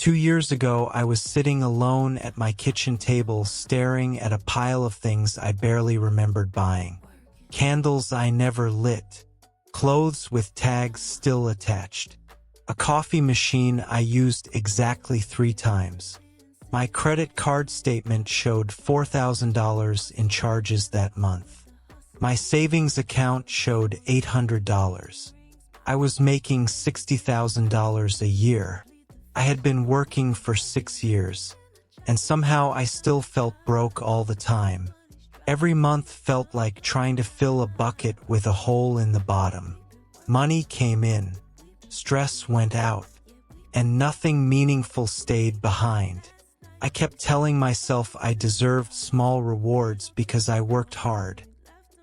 2 years ago, I was sitting alone at my kitchen table staring at a pile of things I barely remembered buying. Candles I never lit, clothes with tags still attached, a coffee machine I used exactly 3 times. My credit card statement showed $4,000 in charges that month. My savings account showed $800. I was making $60,000 a year. I had been working for 6 years, and somehow I still felt broke all the time. Every month felt like trying to fill a bucket with a hole in the bottom. Money came in, stress went out, and nothing meaningful stayed behind. I kept telling myself I deserved small rewards because I worked hard.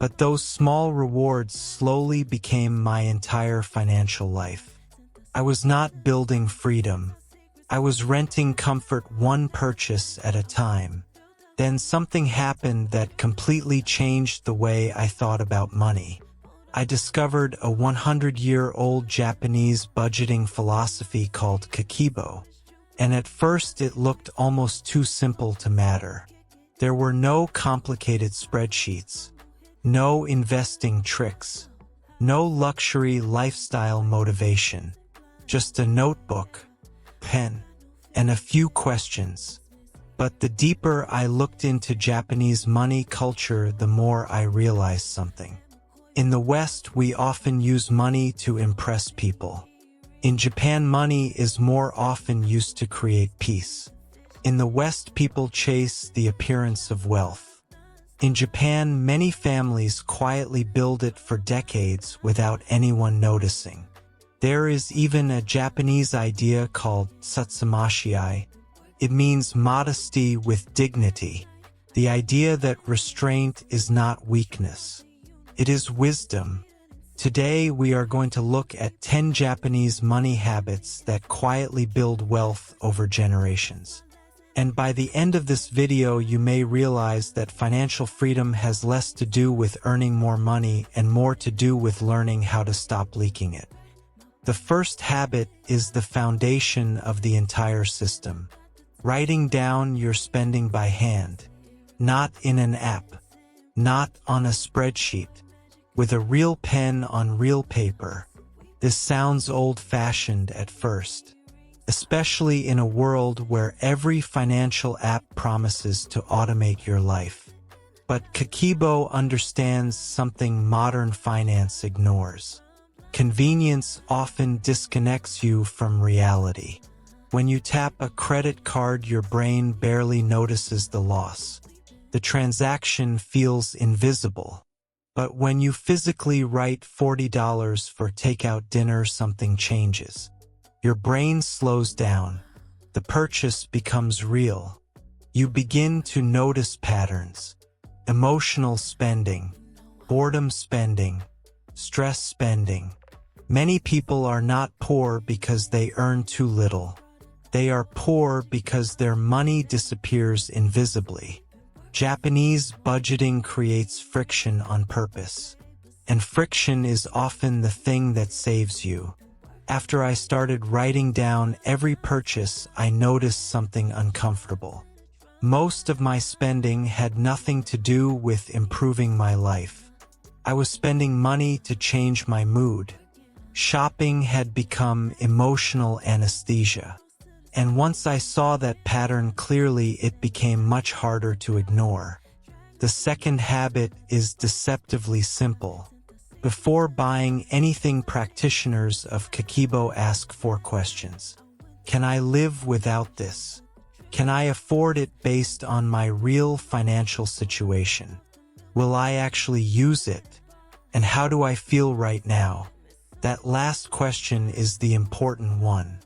But those small rewards slowly became my entire financial life. I was not building freedom. I was renting comfort one purchase at a time. Then something happened that completely changed the way I thought about money. I discovered a 100-year-old Japanese budgeting philosophy called Kakeibo, and at first it looked almost too simple to matter. There were no complicated spreadsheets, no investing tricks, no luxury lifestyle motivation, just a notebook, pen, and a few questions. But the deeper I looked into Japanese money culture, the more I realized something. In the West, we often use money to impress people. In Japan, money is more often used to create peace. In the West, people chase the appearance of wealth. In Japan, many families quietly build it for decades without anyone noticing. There is even a Japanese idea called satsumashi. It means modesty with dignity, the idea that restraint is not weakness. It is wisdom. Today we are going to look at 10 Japanese money habits that quietly build wealth over generations. And by the end of this video, you may realize that financial freedom has less to do with earning more money and more to do with learning how to stop leaking it. The first habit is the foundation of the entire system. Writing down your spending by hand, not in an app, not on a spreadsheet, with a real pen on real paper. This sounds old-fashioned at first, especially in a world where every financial app promises to automate your life. But Kakeibo understands something modern finance ignores. Convenience often disconnects you from reality. When you tap a credit card, your brain barely notices the loss. The transaction feels invisible. But when you physically write $40 for takeout dinner, something changes. Your brain slows down. The purchase becomes real. You begin to notice patterns. Emotional spending, boredom spending, stress spending. Many people are not poor because they earn too little. They are poor because their money disappears invisibly. Japanese budgeting creates friction on purpose. And friction is often the thing that saves you. After I started writing down every purchase, I noticed something uncomfortable. Most of my spending had nothing to do with improving my life. I was spending money to change my mood. Shopping had become emotional anesthesia. And once I saw that pattern clearly, it became much harder to ignore. The second habit is deceptively simple. Before buying anything, practitioners of Kakeibo ask 4 questions. Can I live without this? Can I afford it based on my real financial situation? Will I actually use it? And how do I feel right now? That last question is the important one.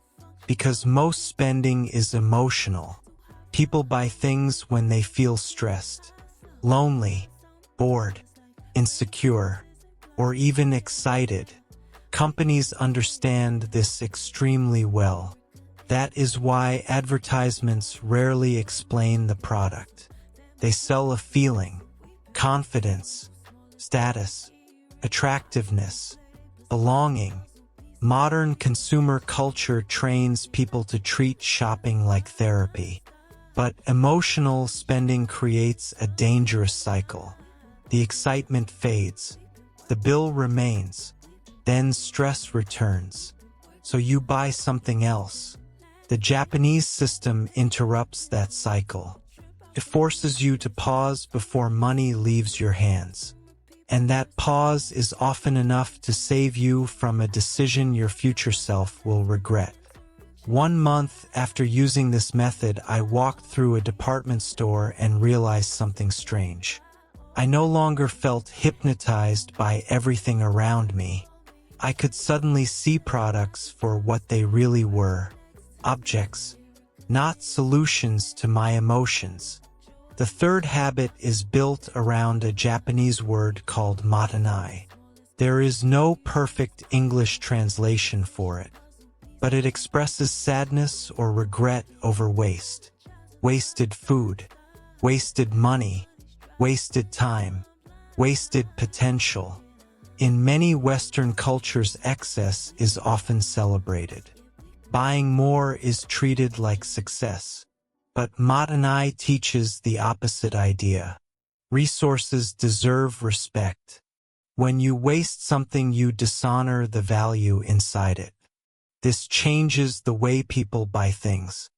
Because most spending is emotional. People buy things when they feel stressed, lonely, bored, insecure, or even excited. Companies understand this extremely well. That is why advertisements rarely explain the product. They sell a feeling, confidence, status, attractiveness, belonging. Modern consumer culture trains people to treat shopping like therapy. But emotional spending creates a dangerous cycle. The excitement fades. The bill remains. Then stress returns. So you buy something else. The Japanese system interrupts that cycle. It forces you to pause before money leaves your hands. And that pause is often enough to save you from a decision your future self will regret. 1 month after using this method, I walked through a department store and realized something strange. I no longer felt hypnotized by everything around me. I could suddenly see products for what they really were. Objects, not solutions to my emotions. The third habit is built around a Japanese word called Mottainai. There is no perfect English translation for it, but it expresses sadness or regret over waste. Wasted food, wasted money, wasted time, wasted potential. In many Western cultures, excess is often celebrated. Buying more is treated like success. But Mottainai teaches the opposite idea. Resources deserve respect. When you waste something, you dishonor the value inside it. This changes the way people buy things.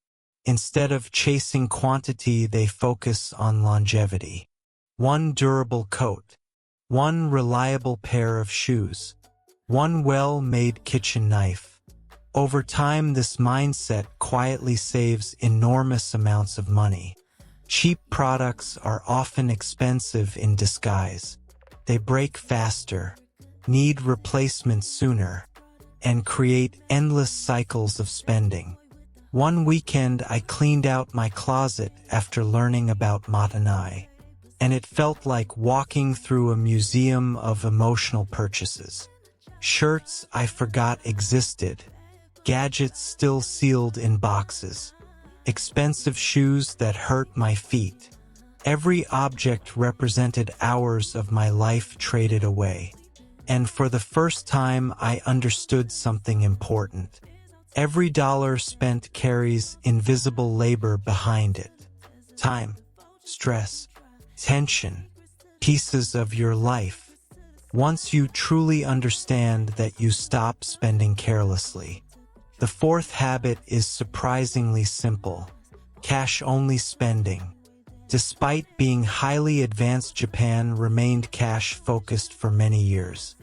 Instead of chasing quantity, they focus on longevity. One durable coat, one reliable pair of shoes, one well-made kitchen knife. Over time, this mindset quietly saves enormous amounts of money. Cheap products are often expensive in disguise. They break faster, need replacements sooner, and create endless cycles of spending. One weekend, I cleaned out my closet after learning about Mottainai, and it felt like walking through a museum of emotional purchases. Shirts I forgot existed. Gadgets still sealed in boxes. Expensive shoes that hurt my feet. Every object represented hours of my life traded away. And for the first time, I understood something important. Every dollar spent carries invisible labor behind it. Time, stress, tension, pieces of your life. Once you truly understand that, you stop spending carelessly. The fourth habit is surprisingly simple: cash-only spending. Despite being highly advanced, Japan remained cash-focused for many years.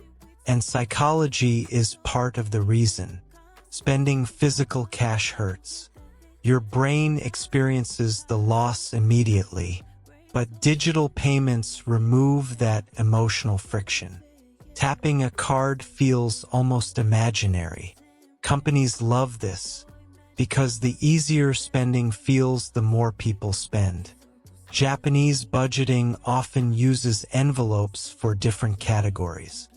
And psychology is part of the reason. Spending physical cash hurts. Your brain experiences the loss immediately, but digital payments remove that emotional friction. Tapping a card feels almost imaginary. Companies love this, because the easier spending feels, the more people spend. Japanese budgeting often uses envelopes for different categories: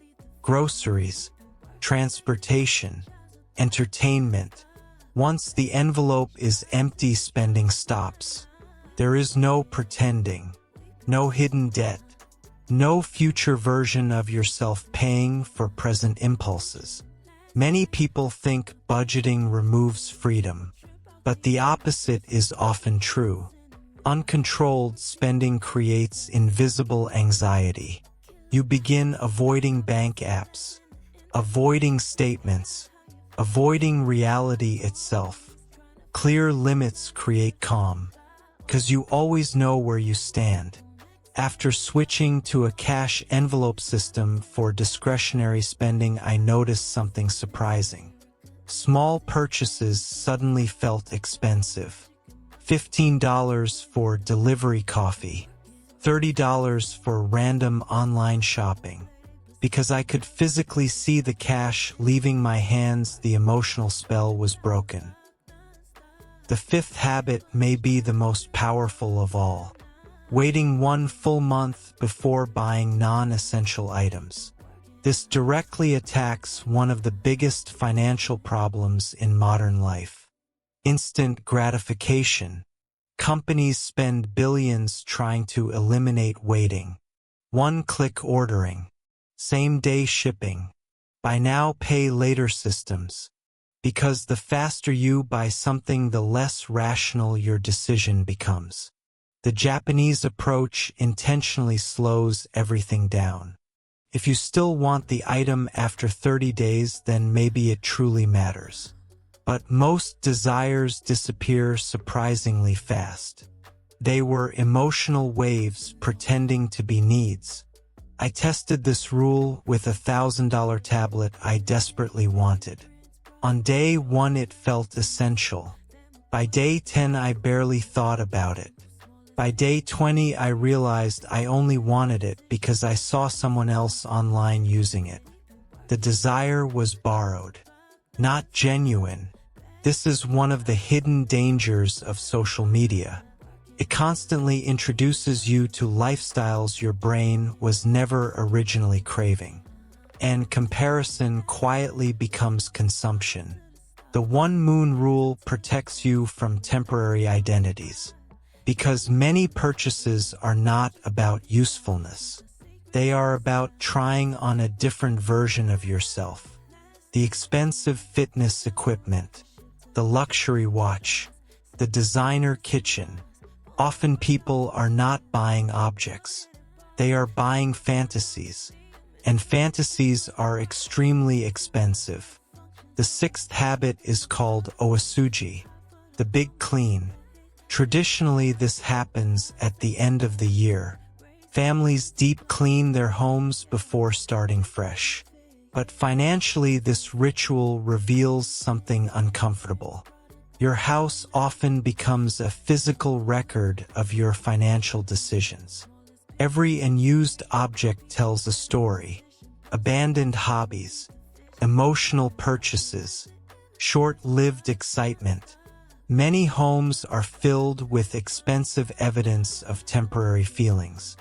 groceries, transportation, entertainment. Once the envelope is empty, spending stops. There is no pretending, no hidden debt, no future version of yourself paying for present impulses. Many people think budgeting removes freedom, but the opposite is often true. Uncontrolled spending creates invisible anxiety. You begin avoiding bank apps, avoiding statements, avoiding reality itself. Clear limits create calm, because you always know where you stand. After switching to a cash envelope system for discretionary spending, I noticed something surprising. Small purchases suddenly felt expensive. $15 for delivery coffee, $30 for random online shopping. Because I could physically see the cash leaving my hands, the emotional spell was broken. The fifth habit may be the most powerful of all. Waiting 1 full month before buying non-essential items. This directly attacks one of the biggest financial problems in modern life: instant gratification. Companies spend billions trying to eliminate waiting. One-click ordering, same-day shipping, buy now, pay later systems. Because the faster you buy something, the less rational your decision becomes. The Japanese approach intentionally slows everything down. If you still want the item after 30 days, then maybe it truly matters. But most desires disappear surprisingly fast. They were emotional waves pretending to be needs. I tested this rule with a $1,000 tablet I desperately wanted. On day 1 it felt essential. By day 10 I barely thought about it. By day 20 I realized I only wanted it because I saw someone else online using it. The desire was borrowed, not genuine. This is one of the hidden dangers of social media. It constantly introduces you to lifestyles your brain was never originally craving. And comparison quietly becomes consumption. The one moon rule protects you from temporary identities. Because many purchases are not about usefulness. They are about trying on a different version of yourself. The expensive fitness equipment, the luxury watch, the designer kitchen. Often people are not buying objects. They are buying fantasies. And fantasies are extremely expensive. The 6th habit is called oasuji, the big clean. Traditionally, this happens at the end of the year. Families deep clean their homes before starting fresh. But financially, this ritual reveals something uncomfortable. Your house often becomes a physical record of your financial decisions. Every unused object tells a story. Abandoned hobbies, emotional purchases, short-lived excitement. Many homes are filled with expensive evidence of temporary feelings.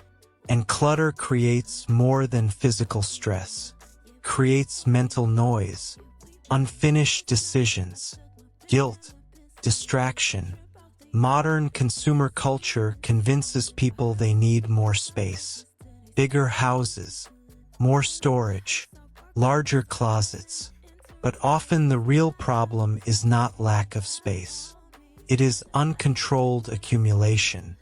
And clutter creates more than physical stress. Creates mental noise, unfinished decisions, guilt, distraction. Modern consumer culture convinces people they need more space, bigger houses, more storage, larger closets. But often the real problem is not lack of space. It is uncontrolled accumulation.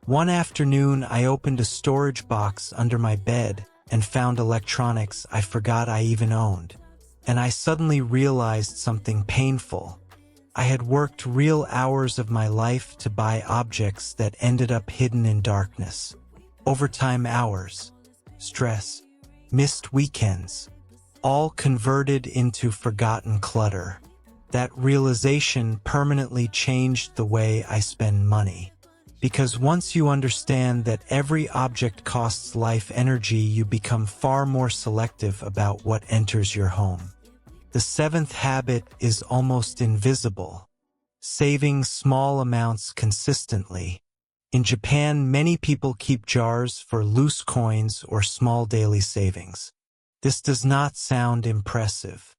One afternoon, I opened a storage box under my bed and found electronics I forgot I even owned. And I suddenly realized something painful. I had worked real hours of my life to buy objects that ended up hidden in darkness. Overtime hours, stress, missed weekends, all converted into forgotten clutter. That realization permanently changed the way I spend money. Because once you understand that every object costs life energy, you become far more selective about what enters your home. The 7th habit is almost invisible. Saving small amounts consistently. In Japan, many people keep jars for loose coins or small daily savings. This does not sound impressive.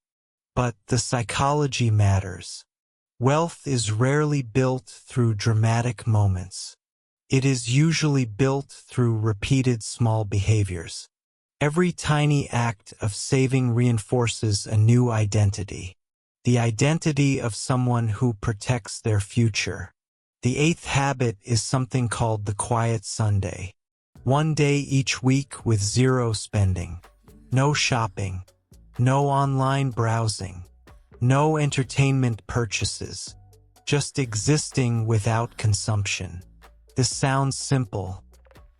But the psychology matters. Wealth is rarely built through dramatic moments. It is usually built through repeated small behaviors. Every tiny act of saving reinforces a new identity. The identity of someone who protects their future. The 8th habit is something called the quiet Sunday. One day each week with zero spending. No shopping. No online browsing. No entertainment purchases. Just existing without consumption. This sounds simple,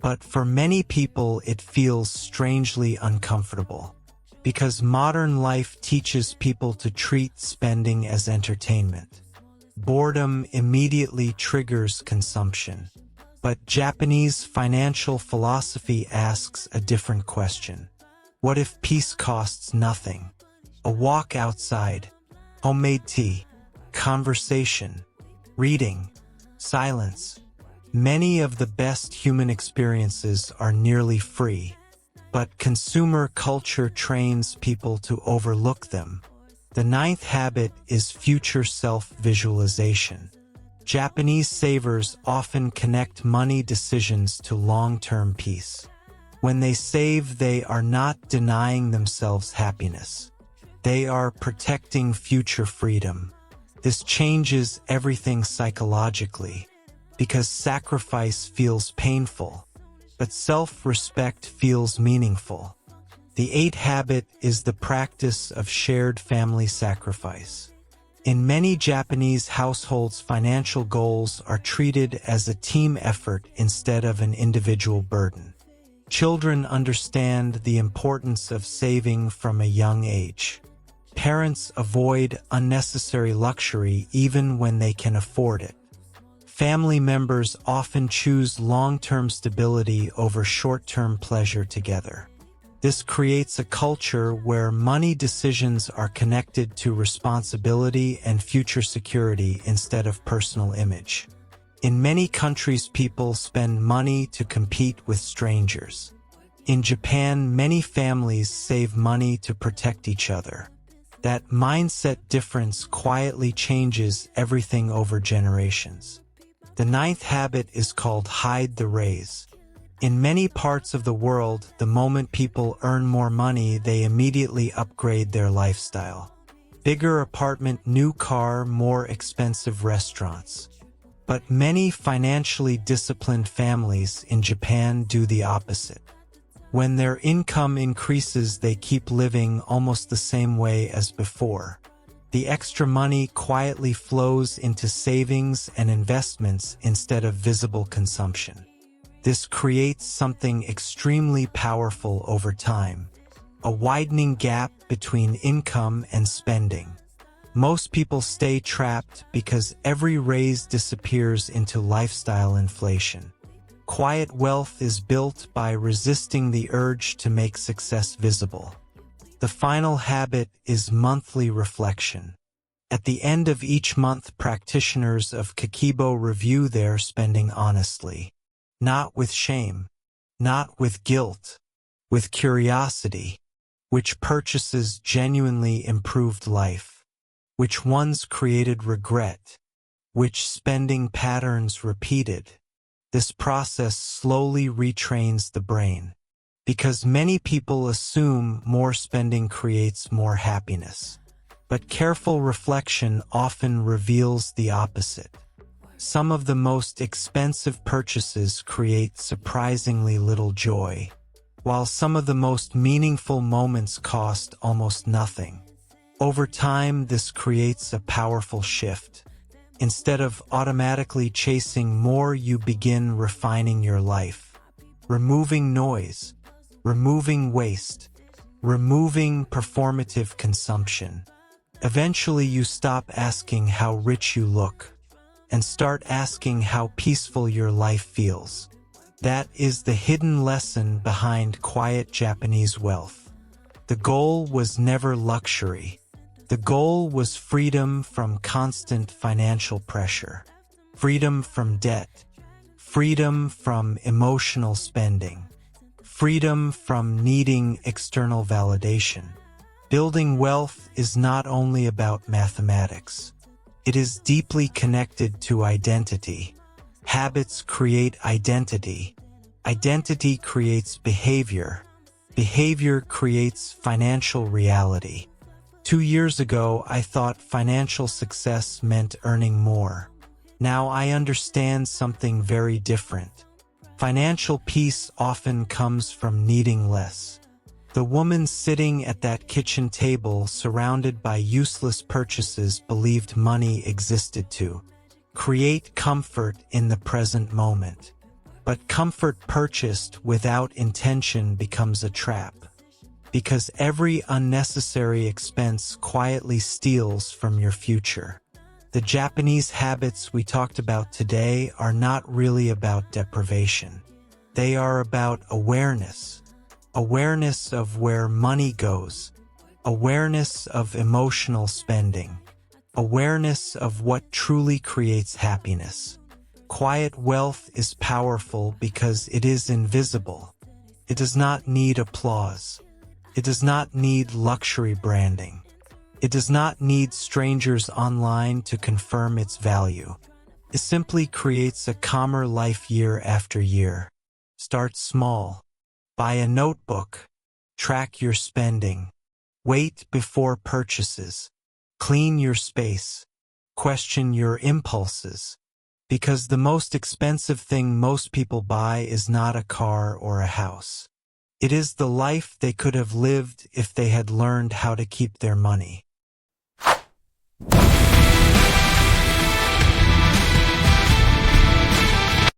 but for many people it feels strangely uncomfortable. Because modern life teaches people to treat spending as entertainment. Boredom immediately triggers consumption. But Japanese financial philosophy asks a different question. What if peace costs nothing? A walk outside, homemade tea, conversation, reading, silence. Many of the best human experiences are nearly free. But consumer culture trains people to overlook them. The 9th habit is future self-visualization. Japanese savers often connect money decisions to long-term peace. When they save, they are not denying themselves happiness. They are protecting future freedom. This changes everything psychologically, because sacrifice feels painful, but self-respect feels meaningful. The eighth habit is the practice of shared family sacrifice. In many Japanese households, financial goals are treated as a team effort instead of an individual burden. Children understand the importance of saving from a young age. Parents avoid unnecessary luxury even when they can afford it. Family members often choose long-term stability over short-term pleasure together. This creates a culture where money decisions are connected to responsibility and future security instead of personal image. In many countries, people spend money to compete with strangers. In Japan, many families save money to protect each other. That mindset difference quietly changes everything over generations. The ninth habit is called hide the raise. In many parts of the world, the moment people earn more money, they immediately upgrade their lifestyle. Bigger apartment, new car, more expensive restaurants. But many financially disciplined families in Japan do the opposite. When their income increases, they keep living almost the same way as before. The extra money quietly flows into savings and investments instead of visible consumption. This creates something extremely powerful over time, a widening gap between income and spending. Most people stay trapped because every raise disappears into lifestyle inflation. Quiet wealth is built by resisting the urge to make success visible. The final habit is monthly reflection. At the end of each month, practitioners of Kakeibo review their spending honestly. Not with shame, not with guilt, with curiosity. Which purchases genuinely improved life? Which ones created regret? Which spending patterns repeated? This process slowly retrains the brain, because many people assume more spending creates more happiness. But careful reflection often reveals the opposite. Some of the most expensive purchases create surprisingly little joy, while some of the most meaningful moments cost almost nothing. Over time, this creates a powerful shift. Instead of automatically chasing more, you begin refining your life, removing noise, removing waste, removing performative consumption. Eventually, you stop asking how rich you look and start asking how peaceful your life feels. That is the hidden lesson behind quiet Japanese wealth. The goal was never luxury. The goal was freedom from constant financial pressure, freedom from debt, freedom from emotional spending, freedom from needing external validation. Building wealth is not only about mathematics. It is deeply connected to identity. Habits create identity. Identity creates behavior. Behavior creates financial reality. 2 years ago, I thought financial success meant earning more. Now I understand something very different. Financial peace often comes from needing less. The woman sitting at that kitchen table, surrounded by useless purchases, believed money existed to create comfort in the present moment. But comfort purchased without intention becomes a trap, because every unnecessary expense quietly steals from your future. The Japanese habits we talked about today are not really about deprivation. They are about awareness. Awareness of where money goes, awareness of emotional spending, awareness of what truly creates happiness. Quiet wealth is powerful because it is invisible. It does not need applause. It does not need luxury branding. It does not need strangers online to confirm its value. It simply creates a calmer life year after year. Start small. Buy a notebook. Track your spending. Wait before purchases. Clean your space. Question your impulses. Because the most expensive thing most people buy is not a car or a house. It is the life they could have lived if they had learned how to keep their money.